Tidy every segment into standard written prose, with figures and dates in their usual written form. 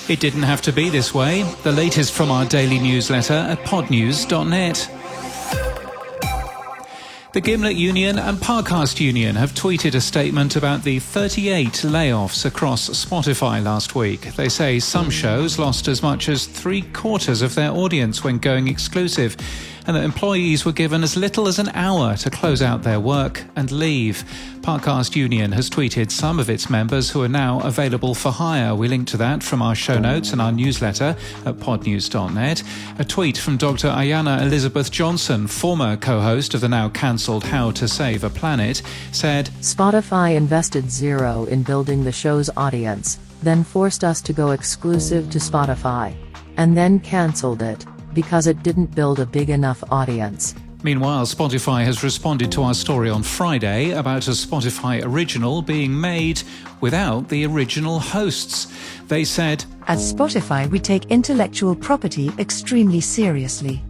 It didn't have to be this way. The latest from our daily newsletter at podnews.net. The Gimlet Union and Parcast Union have tweeted a statement about the 38 layoffs across Spotify last week. They say some shows lost as much as 3/4 of their audience when going exclusive, and that employees were given as little as an hour to close out their work and leave. Parcast Union has tweeted some of its members who are now available for hire. We link to that from our show notes and our newsletter at podnews.net. A tweet from Dr. Ayanna Elizabeth Johnson, former co-host of the now cancelled How to Save a Planet, said, Spotify invested zero in building the show's audience, then forced us to go exclusive to Spotify, and then cancelled it because it didn't build a big enough audience. Meanwhile, Spotify has responded to our story on Friday about a Spotify original being made without the original hosts. They said, At Spotify we take intellectual property extremely seriously.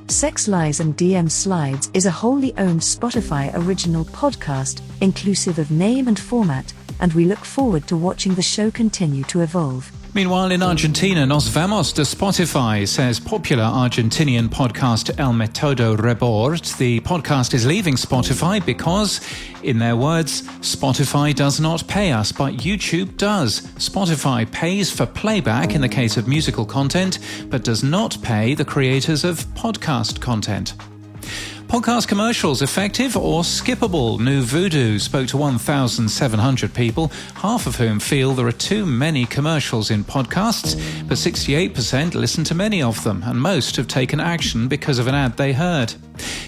Sex Lies and DM Slides is a wholly owned Spotify original podcast, inclusive of name and format, and we look forward to watching the show continue to evolve. Meanwhile, in Argentina, Nos Vamos de Spotify says popular Argentinian podcast El Método Rebord. The podcast is leaving Spotify because, in their words, Spotify does not pay us, but YouTube does. Spotify pays for playback in the case of musical content, but does not pay the creators of podcast content. Podcast commercials effective or skippable? New Voodoo spoke to 1,700 people, half of whom feel there are too many commercials in podcasts, but 68% listen to many of them, and most have taken action because of an ad they heard.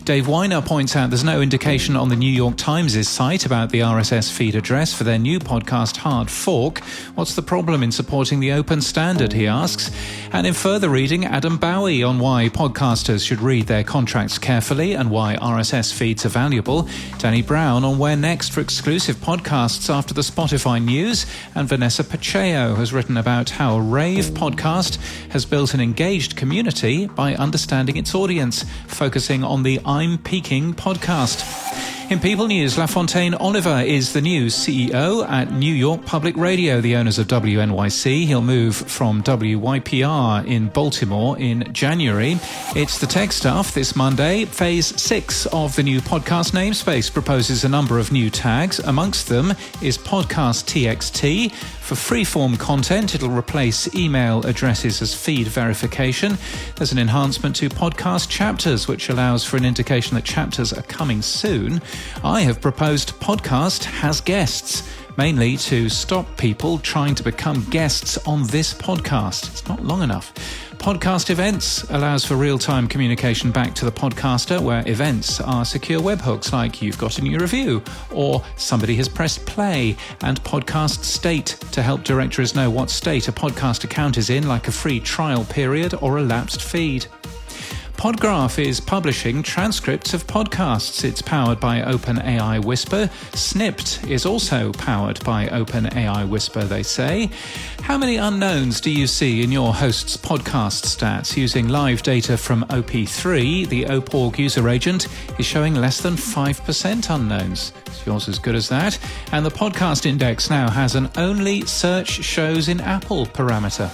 Dave Weiner points out there's no indication on the New York Times' site about the RSS feed address for their new podcast Hard Fork. What's the problem in supporting the open standard, he asks. And in further reading, Adam Bowie on why podcasters should read their contracts carefully and why RSS feeds are valuable. Danny Brown on where next for exclusive podcasts after the Spotify news. And Vanessa Pacheco has written about how a rave podcast has built an engaged community by understanding its audience, focusing on the I'm Peaking podcast. In People News, LaFontaine Oliver is the new CEO at New York Public Radio, the owners of WNYC. He'll move from WYPR in Baltimore in January. It's the tech stuff this Monday. Phase 6 of the new podcast namespace proposes a number of new tags. Amongst them is Podcast TXT. For free-form content, it'll replace email addresses as feed verification. There's an enhancement to podcast chapters, which allows for an indication that chapters are coming soon. I have proposed Podcast Has Guests, mainly to stop people trying to become guests on this podcast. It's not long enough. Podcast Events allows for real-time communication back to the podcaster, where events are secure webhooks like you've got a new review or somebody has pressed play, and Podcast State to help directories know what state a podcast account is in, like a free trial period or a lapsed feed. Podgraph is publishing transcripts of podcasts. It's powered by OpenAI Whisper. Snipped is also powered by OpenAI Whisper, they say. How many unknowns do you see in your host's podcast stats? Using live data from OP3, the OPORG user agent is showing less than 5% unknowns. Is yours as good as that? And the podcast index now has an only search shows in Apple parameter.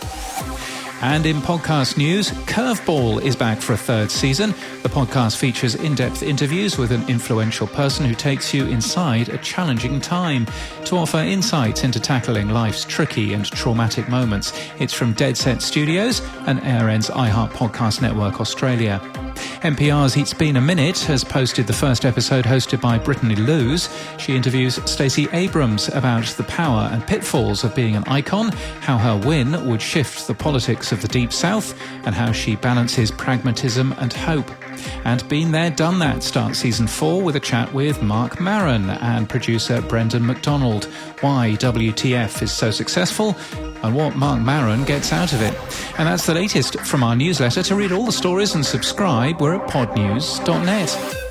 And in podcast news, Curveball is back for a third season. The podcast features in-depth interviews with an influential person who takes you inside a challenging time to offer insights into tackling life's tricky and traumatic moments. It's from Dead Set Studios and ARN's iHeart Podcast Network Australia. NPR's It's Been a Minute has posted the first episode hosted by Brittany Lewis. She interviews Stacey Abrams about the power and pitfalls of being an icon, how her win would shift the politics of the Deep South, and how she balances pragmatism and hope. And Been There, Done That starts season 4 with a chat with Mark Maron and producer Brendan McDonald. Why WTF is so successful and what Mark Maron gets out of it. And that's the latest from our newsletter. To read all the stories and subscribe, we're at podnews.net.